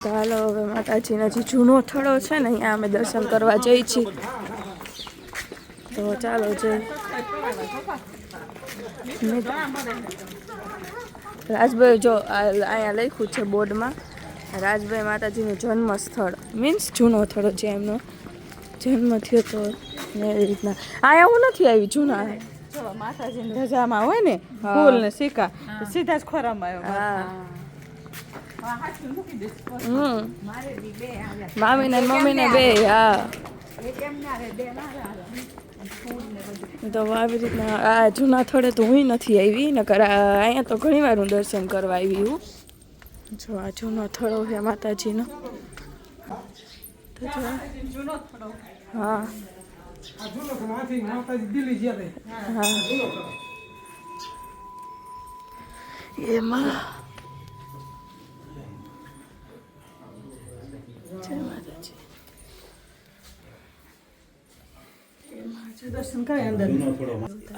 ચાલો હવે માતાજીનો જે જૂનો થડો છે ને અહીંયા અમે દર્શન કરવા જઈ છીએ. તો ચાલો જઈ. રાજભાઈ જો અહીંયા લખ્યું છે બોર્ડમાં, રાજભાઈ માતાજીનું જન્મ સ્થળ મીન્સ જૂનો થડો જે એમનો જન્મ થયો તો એવી રીતના. અહીંયા હું નથી આવી જૂના માતાજીની રજામાં હોય ને ફૂલ ને સિક્કા સીધા જ ખોરામાં આવ્યો. મામી ને મમ્મી ને બે. હા તો આવી રીતના આ જૂના થોડે તો હું નથી આવી નકર અહીંયા તો ઘણી વાર હું દર્શન કરવા આવી હું. જો આ જૂનો થોડો છે માતાજીનો. હા એમાં દર્શન કરે અંદર.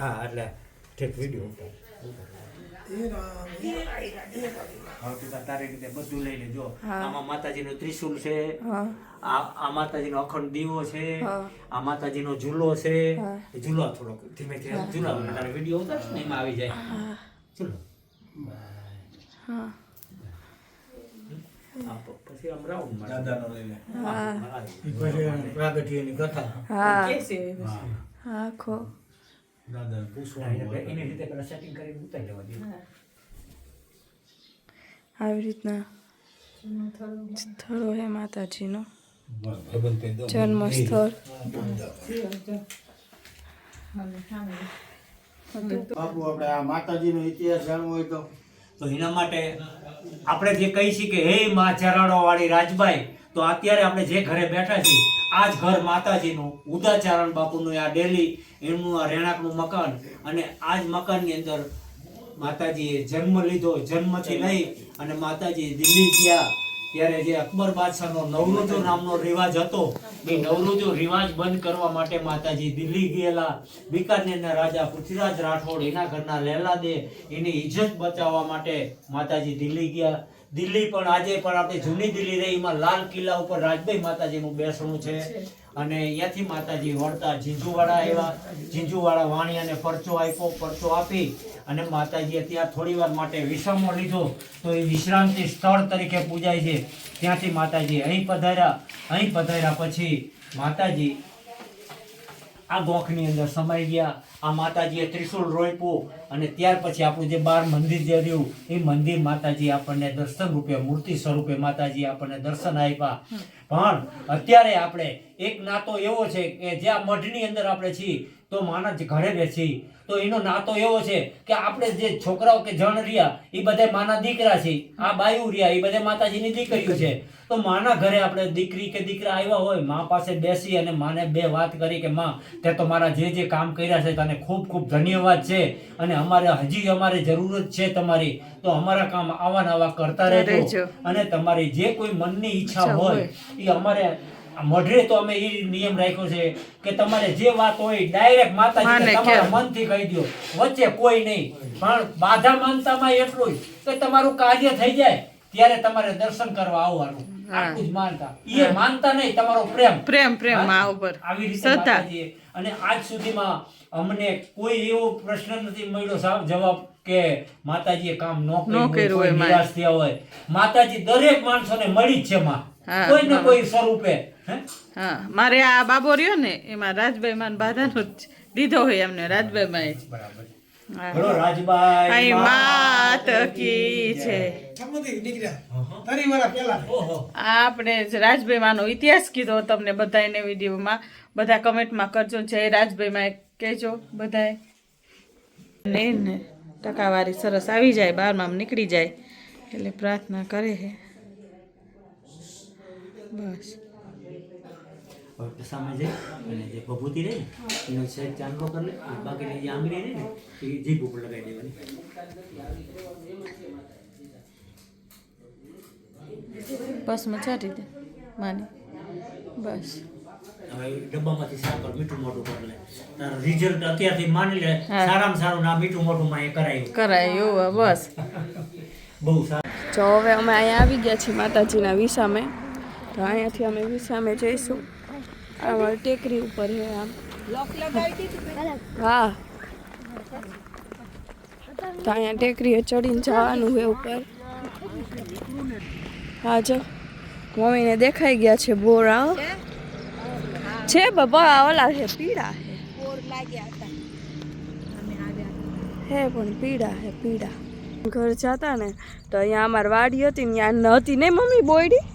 હા એટલે ઠીક વિડીયો તારી રીતે બધું લઈ લેજો. આમાં માતાજીનું ત્રિશુલ છે, આ માતાજીનો અખંડ દીવો છે, આ માતાજીનો ઝૂલો છે. ઝૂલો થોડોક ધીમે ધીમે ઝૂલા તારે વિડીયો ઉતારશો ને એમાં આવી જાય ઝૂલો. પછી આમ રાઉન્ડ દાદાનો લઈને પ્રાગટ્યની કથા આખો દાદા પૂછવાનું એની રીતે પેલા સેટિંગ કરીને ઉતારી લેવા દે. આવી રીતના સ્થળો હે માતાજીનો જન્મ સ્થળ. બાપુ આપણે આ માતાજીનો ઇતિહાસ જાણવો હોય તો એના માટે આપણે જે કહી છીએ કે હે માં ચરાડો વાળી રાજબાઈ, તો અત્યારે આપણે જે ઘરે બેઠા છીએ આ જ ઘર માતાજીનું ઉદાચરણ બાપુનું આ ડેલી એમનું આ રહેણાંકનું મકાન. અને આ જ મકાનની અંદર માતાજીએ જન્મ લીધો. જન્મથી લઈ અને માતાજી દિલ્હી ગયા ત્યારે જે અકબર બાદશાહનો નવરોજો નામનો રિવાજ હતો એ નવરોજો રિવાજ બંધ કરવા માટે માતાજી દિલ્હી ગયેલા. બિકાનેરના રાજા પૃથ્વીરાજ રાઠોડ એના ઘરના લેલાદે એની ઇજ્જત બચાવવા માટે માતાજી દિલ્હી ગયા. દિલ્હી પણ આજે પણ આપણે જૂની દિલ્હી રહી એમાં લાલ કિલ્લા ઉપર રાજભાઈ માતાજીનું બેસણું છે. અને અહીંયાથી માતાજી વળતા ઝીંઝુવાડા આવ્યા. ઝીંઝુવાડા વાણિયાને પરચો આપ્યો. પરચો આપી અને માતાજીએ ત્યાં થોડી વાર માટે વિશ્રામો લીધો તો એ વિશ્રાંતિ સ્થળ તરીકે પૂજાય છે. ત્યાંથી માતાજી અહીં પધાર્યા. અહીં પધાર્યા પછી માતાજી આ ગોખની અંદર સમાઈ ગયા. આ માતાજીએ ત્રિશુલ રોપ્યું અને ત્યાર પછી આપણું જે બાર મંદિર જે રહ્યું એ મંદિર માતાજી આપણને દર્શન રૂપે મૂર્તિ સ્વરૂપે માતાજી આપણને દર્શન આપ્યા. પણ અત્યારે આપણે એક નાતો એવો છે કે જ્યાં મઢની અંદર આપણે છીએ તો માના ઘરે બેસી તો એનો નાતો એવો છે કે આપણે જે છોકરાઓ કે જણ રહ્યા એ બધા માના દીકરા છે. આ બાયુ રહ્યા એ બધા માતાજીની દીકરીઓ છે. તો માના ઘરે આપણે દીકરી કે દીકરા આવ્યા હોય મા પાસે બેસી અને માને બે વાત કરી કે માં તે તો મારા જે કામ કર્યા છે તને ખૂબ ખૂબ ધન્યવાદ છે અને હજી અમારે જરૂરત છે તમારી, તો અમારા કામ આવા નવા કરતા રહેજો. અને તમારી જે કોઈ મનની ઈચ્છા હોય એ અમારે મઢે તો અમે એ નિયમ રાખ્યો છે કે તમારે જે વાત હોય ડાયરેક્ટ માતાજી તમારા મનથી કહી દો, વચ્ચે કોઈ નહીં. પણ બાધા માનતામાં એટલું કે તમારું કાર્ય થઈ જાય ત્યારે તમારે દર્શન કરવા આવવાનું. આટલું જ માનતા. એ માનતા નહીં, તમારો પ્રેમ માં ઉપર આવી રીતે માતાજીએ. અને આજ સુધીમાં અમને કોઈ એવો પ્રશ્ન નથી મળ્યો જવાબ કે માતાજીએ કામ ન કર્યું હોય, નિરાશ થયા હોય. માતાજી દરેક માણસોને મળી જ છે માં, કોઈ ને કોઈ સ્વરૂપે. હા, મારે આ બાબો રહ્યો ને એમાં રાજભાઈ માં બાધાનો દીધો હોય એમને રાજભાઈ માં. બરાબર. બોલો રાજભાઈ માત કી છે. આપણે રાજભાઈ માનો ઇતિહાસ કીધો તમને બધાને વિડીયોમાં. બધા કમેન્ટમાં કરજો જય રાજભાઈ માં કહેજો બધાએ. ને ટકાવારી સરસ આવી જાય, બારમાં નીકળી જાય એટલે પ્રાર્થના કરે છે બસ. સામે જઈ અને જે ભભૂતિ રહી ને એનો સહેજ ચાંદલો કરી લે, બાકીની જે આંગળી રહી ને એ જીભ ઉપર લગાવી દેવાની. બસ મચાટી દે માને બસ. હવે ડબ્બામાંથી સાકર મીઠું મોઢું કરી લે. તારો રિઝલ્ટ અત્યારથી માની લે સારામાં સારું ના મીઠું મોઢું માં એ કરાયું એવું બસ બહુ સારું. જો હવે અમે અહીંયા આવી ગયા છીએ માતાજીના વિસામે. તો અહીંયાથી અમે વિસામે જઈશું. અમારી ટેકરી ઉપર છે આમ. હા, તો અહીંયા ટેકરીએ ચડીને જવાનું છે ઉપર. હા જો મમ્મીને દેખાઈ ગયા છે બોરા છે બાબા, ઓલા છે પીળા હે પણ પીળા હે પીળા. ઘર જતા ને તો અહીંયા અમારી વાડી હતી ને ત્યાં હતી ને મમ્મી બોયડી.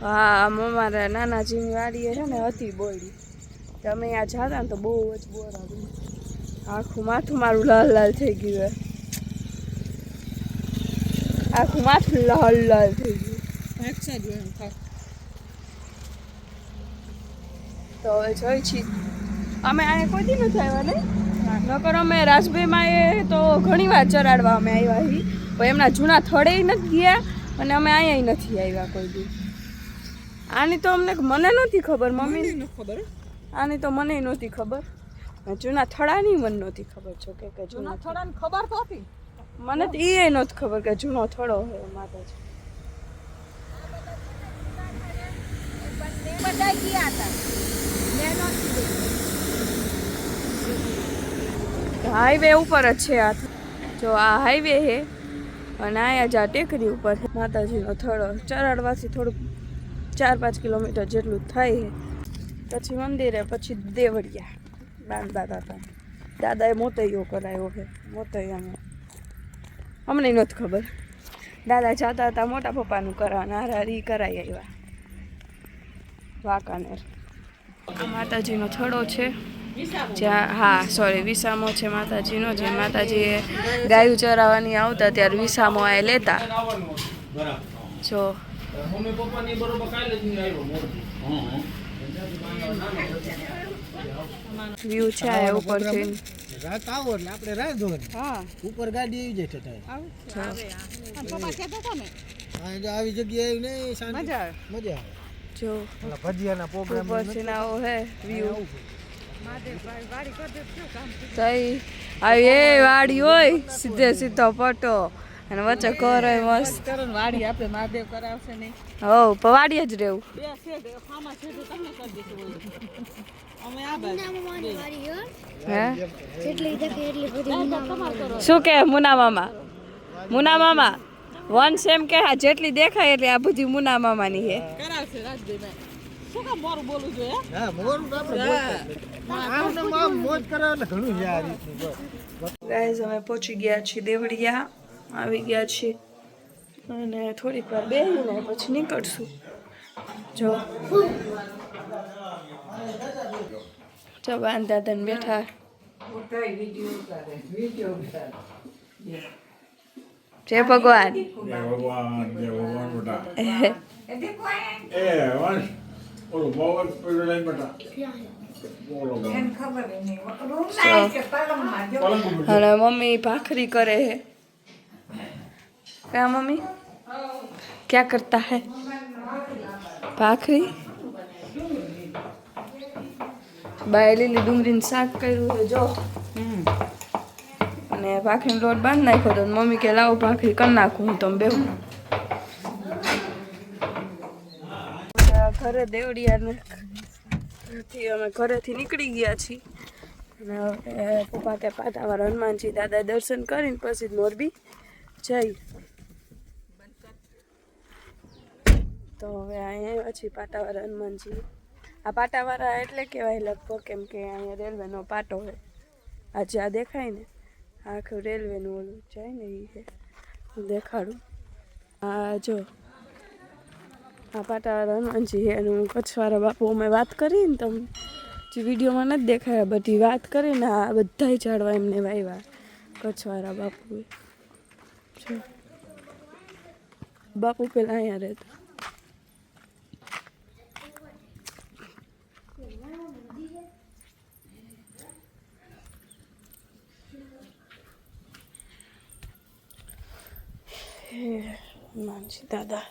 હા, અમારા નાનાજીની વાડી છે ને હતી બોયડી. તો અમે અહીંયા જતા ને તો બહુ જ બોર આવ્યું. આખું માથું મારું લાલ લાલ થઈ ગયું. આખું માથું લાલ લાલ થઈ ગયું. તો હવે જોઈ છીએ અમે અહીંયા કોઈ દી નથી આવ્યા ને. નકર અમે રાજભાઈમાં એ તો ઘણી વાર ચરાડવા અમે આવ્યા છીએ, પણ એમના જૂના થડે નથી ગયા અને અમે અહીંયા નથી આવ્યા કોઈ દી. આની તો અમને મને નહોતી ખબર, મમ્મી ખબર. આની તો મને નહોતી ખબર. જૂના થડાની મને નહોતી ખબર. છો કે જૂના થડાની ખબર તો હતી મને, તો એ નહોતી ખબર કે જૂનો થડો હોય માતાજી. હાઈવે ઉપર જ છે આ. જો આ હાઈવે છે અને અહીંયા જ આ ટેકરી ઉપર માતાજીનો થડો. ચરાડવાથી થોડુંક 4-5 કિલોમીટર જેટલું થાય છે. પછી મંદિરે, પછી દેવળિયા બાંધતા હતા. દાદાએ મોતૈયો કરાયો છે. મોતૈયામાં અમને નહોતી ખબર. દાદા જતા હતા મોટા પપ્પાનું કરાવવાના, હારી કરાઈ આવ્યા વાંકાનેર. માતાજીનો થડો છે જ્યાં, હા સોરી, વિસામો છે માતાજીનો. જે માતાજીએ ગાયું ચરાવવાની આવતા ત્યારે વિસામો આ લેતા. જો વ્યૂ છે આ ઉપરથી. રાત આવો એટલે આપણે રાહ જોવાની. હા, ઉપર ગાડી આવી જાય છે. પપ્પા કહેતા હતા ને આવી જગ્યાએ આવી નહીં, શાંતિ મજા આવે. જો ભજીયાના પ્રોગ્રામ ઉપરથી આવો હે વ્યૂ. તઈ આવી એ વાડી હોય, સીધે સીધો પટો અને વચ્ચે ઘર હોય મસ્ત. વાડી આપણે મહાદેવ કરાવશે નહીં. હો પવાડીએ જ રહેવું. શું કે મુના મામા? મુના મામા વંશ એમ કે જેટલી દેખાય એટલે આ બધી મુના મામાની છે. શું કામ મોરું બોલવું જોઈએ? હા, મોરું આપણે બોલતા મોજ કરે એટલે ઘણું છે આ રીતનું. ગાઈઝ અમે પહોંચી ગયા છીએ દેવળિયા, આવી ગયા છીએ અને થોડીક વાર બેસીને પછી નીકળશું. જો બાન દાદાને બેઠા. જય ભગવાન. અને મમ્મી ભાખરી કરે है. क्या मम्मी क्या करता है? ભાખરી. બાય લીલી ડુંગળીનું શાક કર્યું છે જો. અને ભાખરીનો લોટ બાંધી નાખ્યો તો મમ્મી કે લાવો ભાખરી કરી નાખું હું તમે બેહું. ઘરે દેવડિયાથી અમે ઘરેથી નીકળી ગયા છીએ અને હવે પપ્પા કે પાટાવાળા હનુમાનજી દાદા દર્શન કરીને પછી મોરબી જઈ. તો હવે અહીંયા પછી પાટાવાળા હનુમાનજી. આ પાટાવાળા એટલે કહેવાય લગભગ, કેમ કે અહીંયા રેલવેનો પાટો હોય. આજે આ દેખાય ને આખું રેલવેનું ઓલું જાય ને એ છે. હું દેખાડું. આ જો આ પાટાવાળા હનુમાનજી છે. અને હું કચ્છવાળા બાપુ અમે વાત કરી ને તમને જે વિડીયોમાં નથી દેખાયા, બધી વાત કરીને આ બધાય ઝાડવા એમને વાવ્યા કચ્છવાળા બાપુએ. બાપુ પેલા અહીંયા રહેતા. હનુમાનજી દાદા.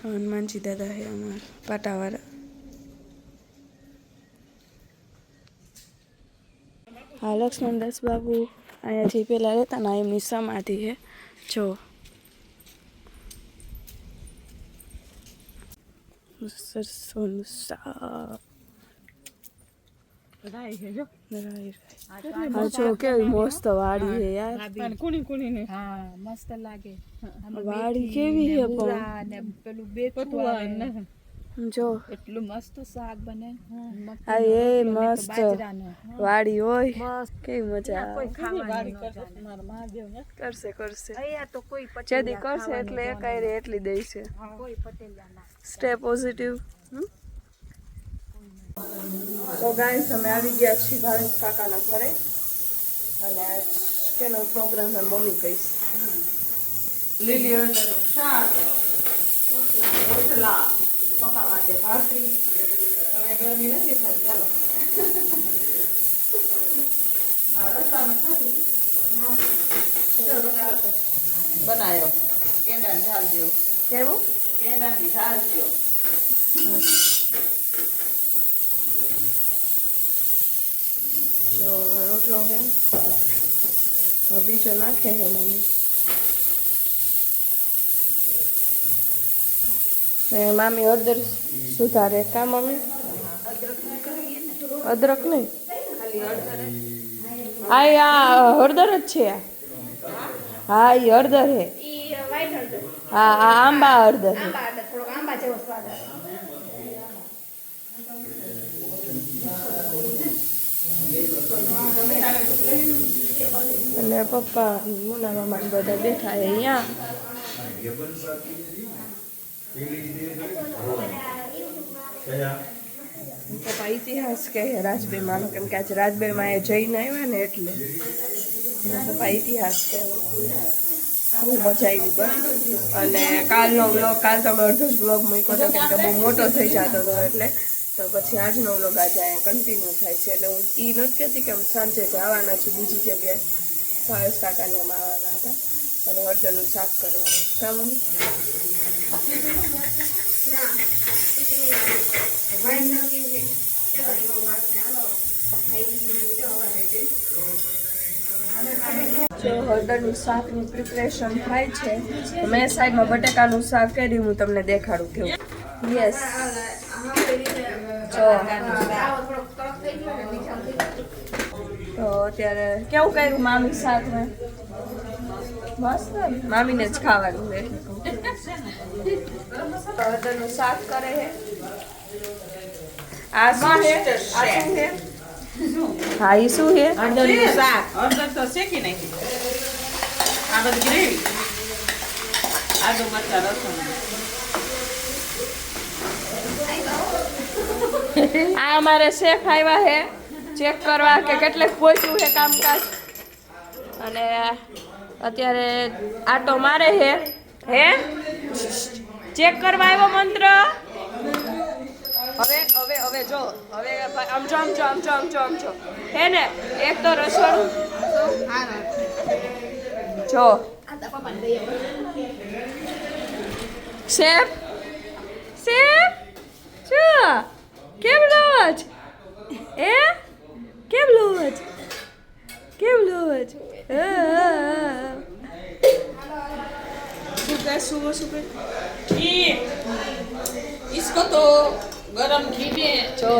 હનુમાનજી દાદા હે અમારા પાટાવાળા. હા, લક્ષ્મણદાસ બાબુ અહીંયાથી પેલા રહેતા ને એમની સમાધિ હે. જો સરસોનું શાક. હા જો કેવી મસ્ત વાડી હે યાર. મસ્ત લાગે. વાડી કેવી હે પણ પેલું બેઠું જો એટલું મસ્ત શાક બને. આ એ મસ્ત વાડી હોય કેવી મજા કરશે જેદી કરશે એટલે એકાઈ રે એટલી દેશે. Stay positive. તો ગાઈસ અમે આવી ગયા છીએ ભાવેશ કાકાના ઘરે અને કેનો પ્રોગ્રામ હે મમ્મી કહીશ. લીલી હળદરનું શાક, રોટલા, પપ્પા માટે ભાખરી. હવે ગરમી નથી થતી ચાલો. રસ્તામાં ખાધી બનાવ્યો કેંડાની ઢાલ દો. કેવું? કેંડાની ઢાલ દો. જો રોટલો હે હવે બીજો નાખે છે મમ્મી. ને મામી હળદર સુધારે કા મમ્મી? અદરક નહીં, આ હળદર જ છે. હા એ હળદર હે. હા આ આંબા હળદર હે. અને પપ્પા મુના મામા બધા બેઠા હે અહીંયા. પપ્પા ઇતિહાસ કહે રાજબીમાનો, કેમ કે આજે રાજબીમાં એ જઈને આવ્યા ને એટલે પપ્પા ઇતિહાસ કહે. બહુ મજા આવી બસ. અને કાલનો વ્લોગ કાલ તમે અડધો જ વ્લોગ મૂક્યો હતો કેમ કે બહુ મોટો થઈ જતો હતો એટલે. તો પછી આજનો વ્લોગ આજે અહીંયા કન્ટિન્યુ થાય છે. એટલે હું એ નથી કહેતી કે અમે સાંજે જવાના છીએ બીજી જગ્યાએ. ભાવેશ કાકાને એમ આવવાના હતા અને હળદરનું શાક કરવાનું કામ. જો હળદરનું શાકની પ્રિપરેશન થાય છે. મેં સાઈડમાં બટેકાનું શાક કરી હું તમને દેખાડું કેવું. યસ જો તો અત્યારે કેવું કર્યું મામી શાક મેં? મસ્ત. મામીને જ ખાવાનું છે એટલે હળદરનું શાક કરે છે. આ શું છે? આ શું છે? હા એ શું છે? હળદરનું શાક. હળદર તો શેકી નાખી. આ બધી ગ્રેવી. આદુ મરચાં લસણ. આ અમારે શેફ આવ્યા છે ચેક કરવા કે કેટલે પહોંચ્યું છે કામકાજ. અને અત્યારે આટો મારે છે હે ચેક કરવા આવ્યો મંત્ર. હવે હવે હવે જો હવે આમ જો આમ જો આમ જો આમ જો આમ જો હે ને એક તો રસોડું જો શેફ શેફ જો કેમ લોજ એ કેમ લોજ કેમ લોજ શું घी इसको तो गरम घी में जो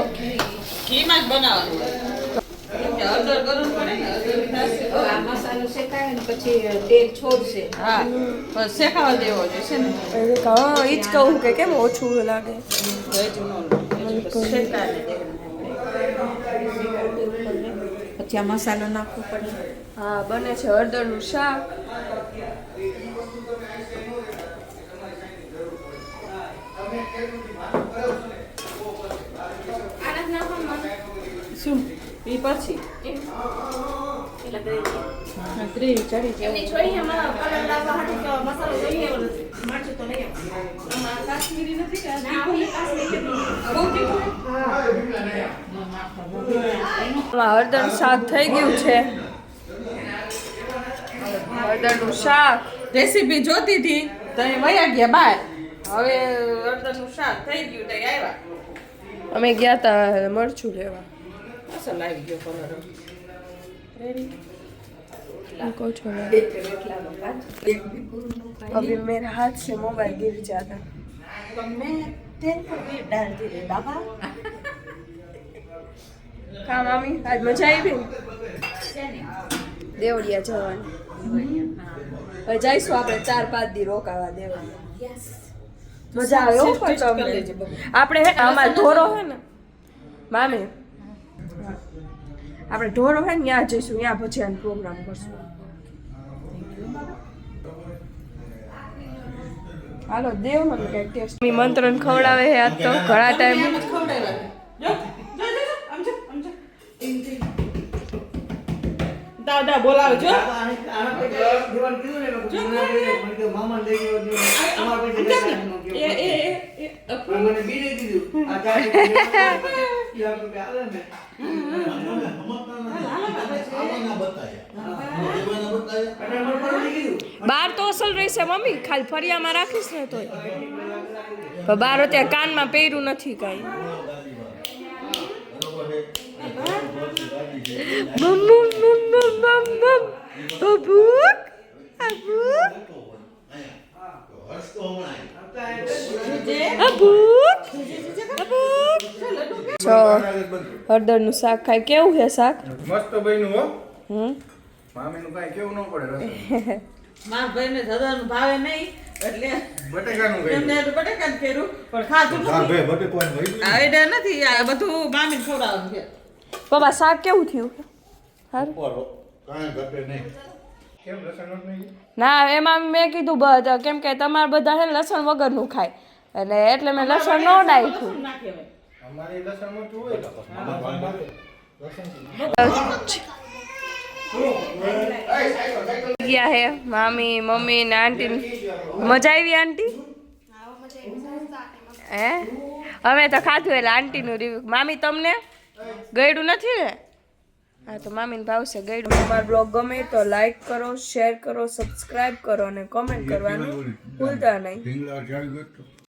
घी में बनावવાનું હોય હળદર ગરમ પડે ને આ મસાલો શેકાય ને પછી તેલ છોડશે. હા બસ શેકાવા દેવો જોઈશે ને. હા ઈ જ કહું કે કેમ ઓછું લાગે. શેકાને પછી આ મસાલો નાખવો પડે. હા બને છે હળદરનું શાક. શું એ પછી ગ્રેવી ચડી હળદર શાક થઈ ગયું છે. હળદરનું શાક રેસીપી જોતી હતી તો એ વયા ગયા બહાર હવે હળદરનું શાક થઈ ગયું તઈ આવ્યા અમે ગયા તા મરચું લેવા. અસલ આવી ગયો કલર રેડી હું કહું છું ને, अभी मेरा हाथ से मोबाइल गिर जाता. हाँ मामी आज मजा આવી દેવડિયા જવાની. હવે જઈશું આપણે 4-5 દી રોકાવા દેવડિયા. મજા આવે હો પણ તમને. આપણે હે અમાર ઢોરો હે ને મામી, આપણે ઢોરો હે ને ત્યાં જઈશું, ત્યાં ભજીયાનો પ્રોગ્રામ કરશું. હાલો દેવ મને કઈ ટેસ્ટ મંત્રન ખવડાવે હે આજ તો ઘણા ટાઈમ. દાદા બોલાવજો બાર તો અસલ રહેશે મમ્મી, ખાલી ફરિયામાં રાખીશ ને તોય. પણ બાર અત્યારે કાનમાં પહેર્યું નથી કાંઈ. બમ બમ બમ બમ બમ અબુક અબુક અબુક અબુક. જો હળદરનું શાક ખાય. કેવું છે શાક? મસ્ત બન્યું હો. મામીનું કાંઈ કેવું ન પડે રસમ. મારા ભાઈને દાદાનું ભાવે નહીં એટલે બટેકાનું એમને બટેકાનું કર્યું પણ ખાધું હા નથી. ભાઈ બટેકાનું હોય આ આઈડિયા નથી, આ બધું મામીને ખવડાવવાનું છે. પપ્પા શાક કેવું થયું? સારું. કાંઈ ઘટે નહીં. કેમ લસણ નહોતું નહીં? ના એમાં મેં કીધું બધા કેમ કે તમારે બધા છે ને લસણ વગરનું ખાય અને એટલે મેં લસણ ન નાખ્યું. ના કહેવાય. અમારે લસણ નહોતું હોય તો ગયા હે મામી મમ્મી ને આંટી. મજા આવી આંટી? હે અમે તો ખાધું એટલે આંટીનું રિવ્યુ. મામી તમને ગળ્યું નથી ને? હા તો મામીને ભાવશે ગળ્યું. અમારો બ્લોગ ગમે તો લાઈક કરો, શેર કરો, સબસ્ક્રાઇબ કરો અને કોમેન્ટ કરવાનું ભૂલતા નહીં. ઢીંગલા ચાલી ગયો